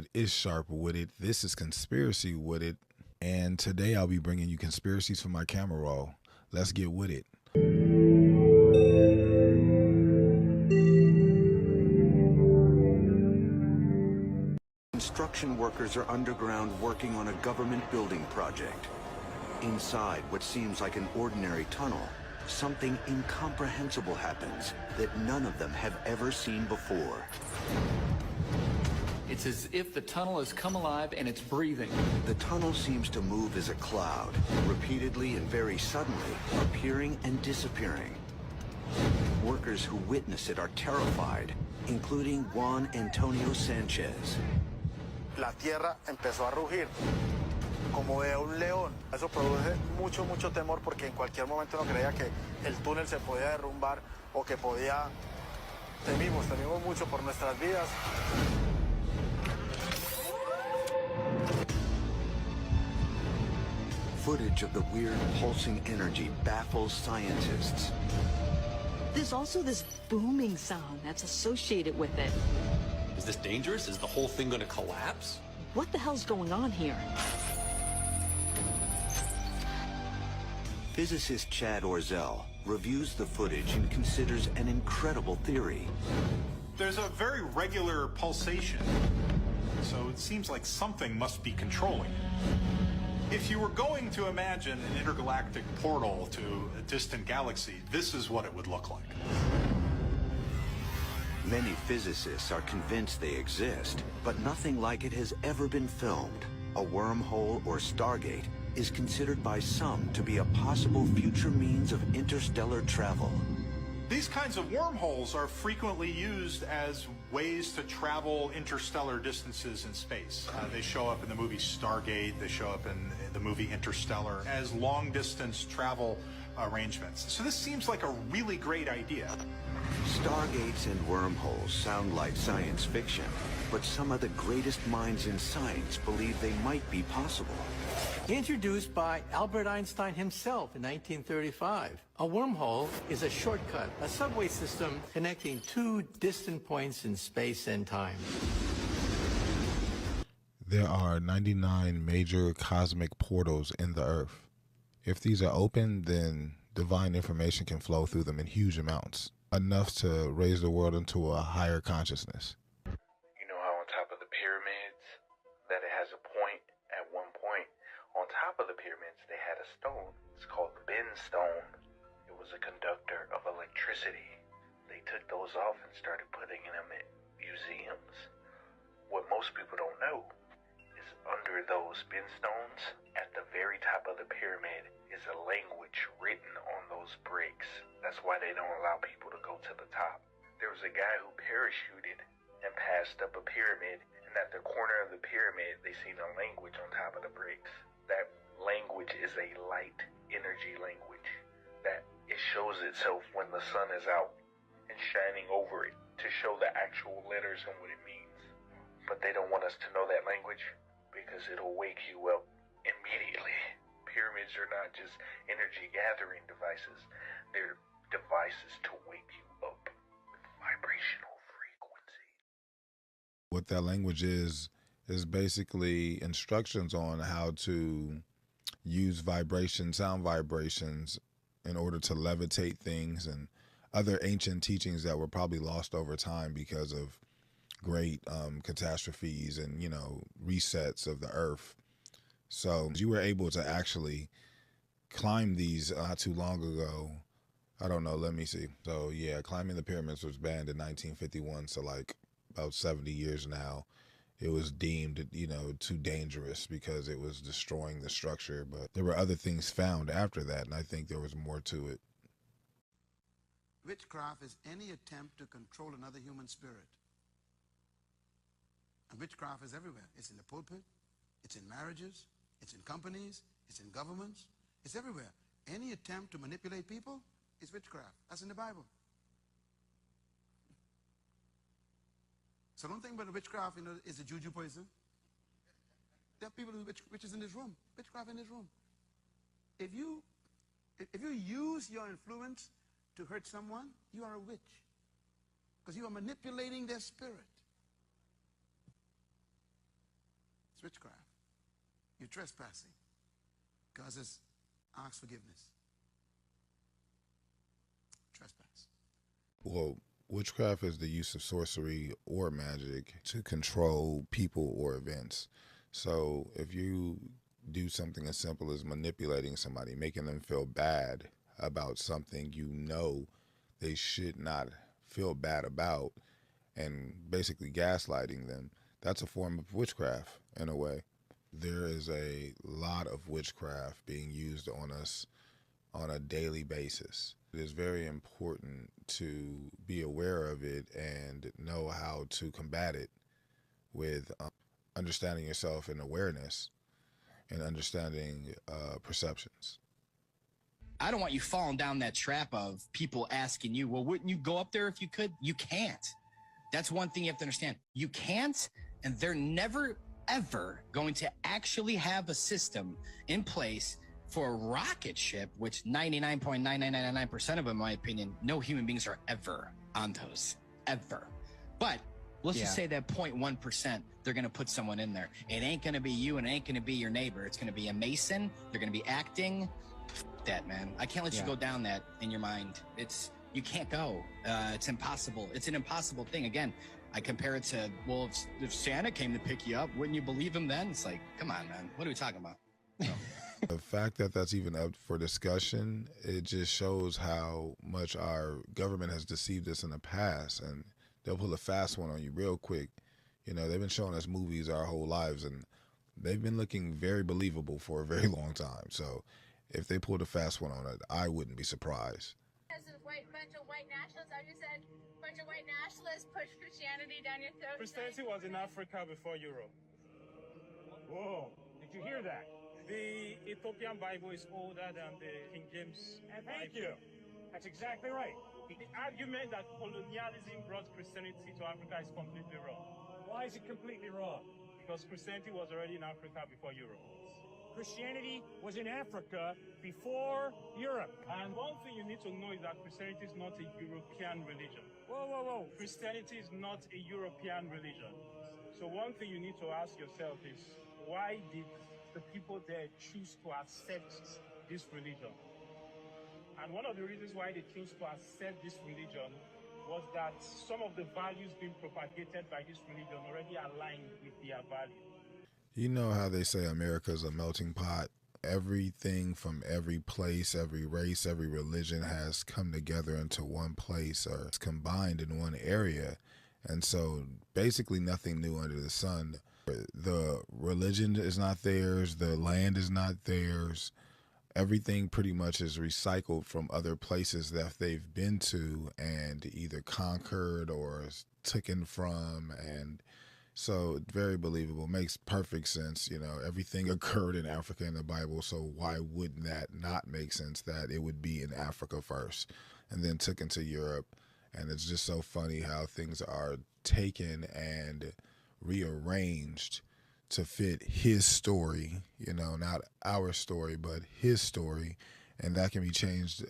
It is Sharp Witted. This is Conspiracy Witted. And today I'll be bringing you conspiracies from my camera roll. Let's get with it. Construction workers are underground working on a government building project. Inside what seems like an ordinary tunnel, something incomprehensible happens that none of them have ever seen before. It's as if the tunnel has come alive and it's breathing. The tunnel seems to move as a cloud, repeatedly and very suddenly, appearing and disappearing. Workers who witness it are terrified, including Juan Antonio Sanchez. La tierra empezó a rugir como de un león. Eso produce mucho temor porque en cualquier momento uno creía que el túnel se podía derrumbar o que podía... Temimos mucho por nuestras vidas. Footage of the weird pulsing energy baffles scientists. There's also this booming sound that's associated with it. Is this dangerous? Is the whole thing going to collapse? What the hell's going on here? Physicist Chad Orzel reviews the footage and considers an incredible theory. There's a very regular pulsation, so it seems like something must be controlling it. If you were going to imagine an intergalactic portal to a distant galaxy, this is what it would look like. Many physicists are convinced they exist, but nothing like it has ever been filmed. A wormhole or Stargate is considered by some to be a possible future means of interstellar travel. These kinds of wormholes are frequently used as ways to travel interstellar distances in space. They show up in the movie Stargate, they show up in the movie Interstellar as long-distance travel arrangements. So this seems like a really great idea. Stargates and wormholes sound like science fiction, but some of the greatest minds in science believe they might be possible. Introduced by Albert Einstein himself in 1935. A wormhole is a shortcut, a subway system connecting two distant points in space and time. There are 99 major cosmic portals in the Earth. If these are open, then divine information can flow through them in huge amounts, enough to raise the world into a higher consciousness. You know how on top of the pyramids, that it has a point, at one point, on top of the pyramids, they had a stone. It's called the Ben stone. It was a conductor of electricity. They took those off and started putting them in museums. What most people don't know is under those Ben stones, at the very top of the pyramid, is a language written on those bricks. That's why they don't allow people to go to the top. There was a guy who parachuted and passed up a pyramid, and at the corner of the pyramid, they seen a language on top of the bricks. That language is a light energy language that it shows itself when the sun is out and shining over it to show the actual letters and what it means. But they don't want us to know that language because it'll wake you up immediately. Pyramids are not just energy gathering devices, they're devices to wake you up with vibrational frequency. What that language is basically instructions on how to use sound vibrations in order to levitate things and other ancient teachings that were probably lost over time because of great catastrophes and, resets of the earth. So you were able to actually climb these not too long ago. I don't know, let me see. So yeah, climbing the pyramids was banned in 1951, so like about 70 years now. It was deemed, too dangerous because it was destroying the structure. But there were other things found after that, and I think there was more to it. Witchcraft is any attempt to control another human spirit. And witchcraft is everywhere. It's in the pulpit, it's in marriages, it's in companies, it's in governments, it's everywhere. Any attempt to manipulate people is witchcraft. That's in the Bible. So don't think about witchcraft, is a juju person. There are people who witches in this room, witchcraft in this room. If you use your influence to hurt someone, you are a witch. Because you are manipulating their spirit. It's witchcraft. You're trespassing. God says, ask forgiveness. Trespass. Well, witchcraft is the use of sorcery or magic to control people or events. So if you do something as simple as manipulating somebody, making them feel bad about something you know they should not feel bad about, and basically gaslighting them, that's a form of witchcraft in a way. There is a lot of witchcraft being used on us on a daily basis. It is very important to be aware of it and know how to combat it with understanding yourself and awareness and understanding perceptions. I don't want you falling down that trap of people asking you, well, wouldn't you go up there if you could? You can't. That's one thing you have to understand. You can't, and they're never, ever going to actually have a system in place for a rocket ship, which 99.9999% of them, in my opinion, no human beings are ever on those, ever. But let's just say that 0.1%, they're going to put someone in there. It ain't going to be you and it ain't going to be your neighbor. It's going to be a Mason. They're going to be acting. That, man. I can't let you go down that in your mind. You can't go. It's impossible. It's an impossible thing. Again, I compare it to, well, if Santa came to pick you up, wouldn't you believe him then? It's like, come on, man. What are we talking about? The fact that that's even up for discussion, it just shows how much our government has deceived us in the past, and they'll pull a fast one on you real quick. You know, they've been showing us movies our whole lives, and they've been looking very believable for a very long time. So if they pulled a fast one on it, I wouldn't be surprised. As a bunch of white nationalists, I just said a bunch of white nationalists push Christianity down your throat. Christianity was in Africa before Europe. Whoa, did you hear that? The Ethiopian Bible is older than the King James Bible. Thank you. That's exactly right. The argument that colonialism brought Christianity to Africa is completely wrong. Why is it completely wrong? Because Christianity was already in Africa before Europe. Christianity was in Africa before Europe. And one thing you need to know is that Christianity is not a European religion. Whoa, whoa, whoa. Christianity is not a European religion. So one thing you need to ask yourself is, why did the people there choose to accept this religion? And one of the reasons why they chose to accept this religion was that some of the values being propagated by this religion already aligned with their values. You know how they say America's a melting pot? Everything from every place, every race, every religion has come together into one place, or it's combined in one area. And so basically nothing new under the sun. The religion is not theirs. The land is not theirs. Everything pretty much is recycled from other places that they've been to and either conquered or taken from. And so very believable. Makes perfect sense. You know, everything occurred in Africa in the Bible. So why wouldn't that not make sense that it would be in Africa first and then took into Europe? And it's just so funny how things are taken and rearranged to fit his story, you know, not our story, but his story. And that can be changed.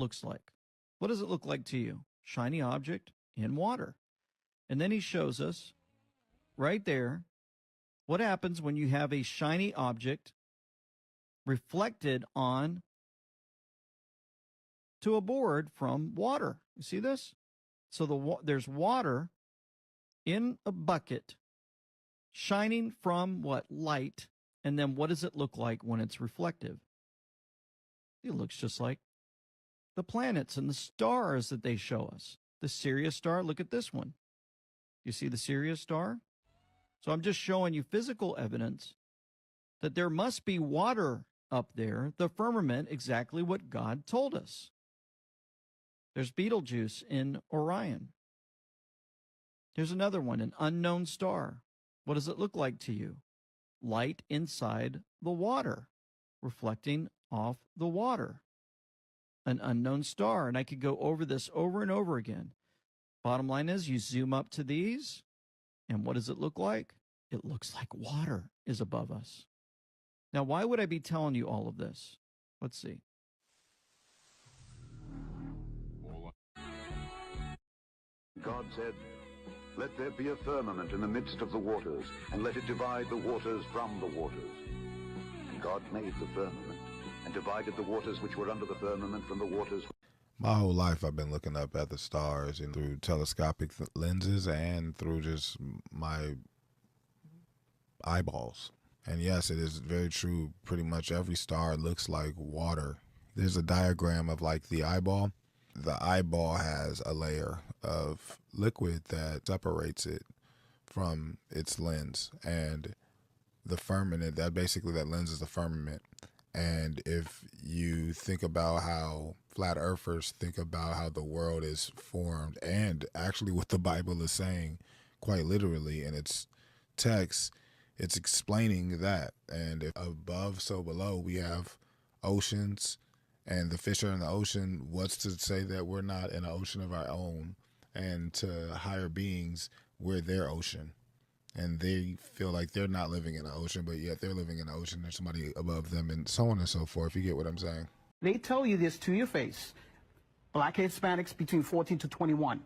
Looks like. What does it look like to you? Shiny object in water. And then he shows us right there what happens when you have a shiny object reflected on to a board from water. You see this? So there's water in a bucket shining from what? Light. And then what does it look like when it's reflective? It looks just like the planets and the stars that they show us. The Sirius star, look at this one. You see the Sirius star? So I'm just showing you physical evidence that there must be water up there, the firmament, exactly what God told us. There's Betelgeuse in Orion. Here's another one, an unknown star. What does it look like to you? Light inside the water, reflecting off the water. An unknown star, and I could go over this over and over again. Bottom line is, you zoom up to these, and what does it look like? It looks like water is above us. Now, why would I be telling you all of this? Let's see. God said, "Let there be a firmament in the midst of the waters, and let it divide the waters from the waters." And God made the firmament, and divided the waters which were under the firmament from the waters. My whole life I've been looking up at the stars and through telescopic lenses and through just my eyeballs. And yes, it is very true. Pretty much every star looks like water. There's a diagram of like the eyeball. The eyeball has a layer of liquid that separates it from its lens, and the firmament, that lens is the firmament. And if you think about how flat earthers think about how the world is formed, and actually what the Bible is saying quite literally in its text, it's explaining that. And if above, so below, we have oceans, and the fish are in the ocean, what's to say that we're not in an ocean of our own? And to higher beings, we're their ocean. And they feel like they're not living in the ocean, but yet they're living in the ocean. There's somebody above them, and so on and so forth. You get what I'm saying? They tell you this to your face. Black Hispanics between 14 to 21.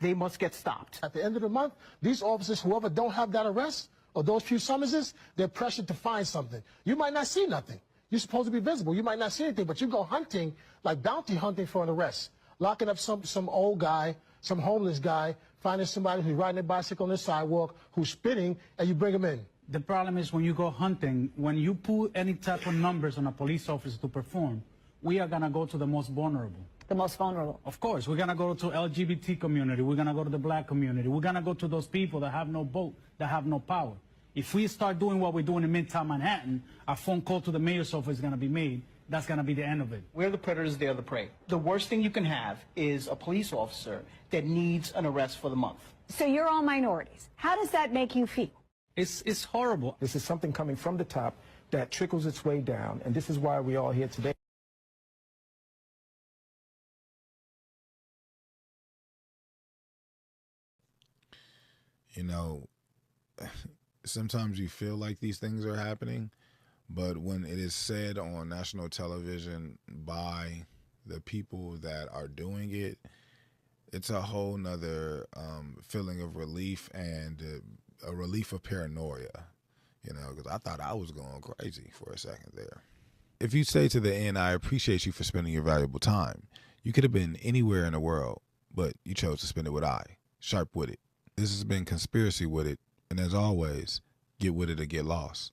They must get stopped. At the end of the month, these officers, whoever don't have that arrest or those few summonses, they're pressured to find something. You might not see nothing. You're supposed to be visible. You might not see anything, but you go hunting, like bounty hunting for an arrest. Locking up some old guy, some homeless guy, finding somebody who's riding a bicycle on the sidewalk, who's spitting, and you bring him in. The problem is when you go hunting, when you put any type of numbers on a police officer to perform, we are going to go to the most vulnerable. The most vulnerable? Of course. We're going to go to LGBT community. We're going to go to the black community. We're going to go to those people that have no vote, that have no power. If we start doing what we're doing in Midtown Manhattan, a phone call to the mayor's office is going to be made. That's going to be the end of it. We're the predators, they're the prey. The worst thing you can have is a police officer that needs an arrest for the month. So you're all minorities. How does that make you feel? It's horrible. This is something coming from the top that trickles its way down, and this is why we're all here today. You know, sometimes you feel like these things are happening, but when it is said on national television by the people that are doing it, it's a whole nother feeling of relief, and a relief of paranoia, you know, because I thought I was going crazy for a second there. If you stay to the end, I appreciate you for spending your valuable time. You could have been anywhere in the world, but you chose to spend it with Sharp Witted. This has been Conspiracy Witted, and as always, get witted or get lost.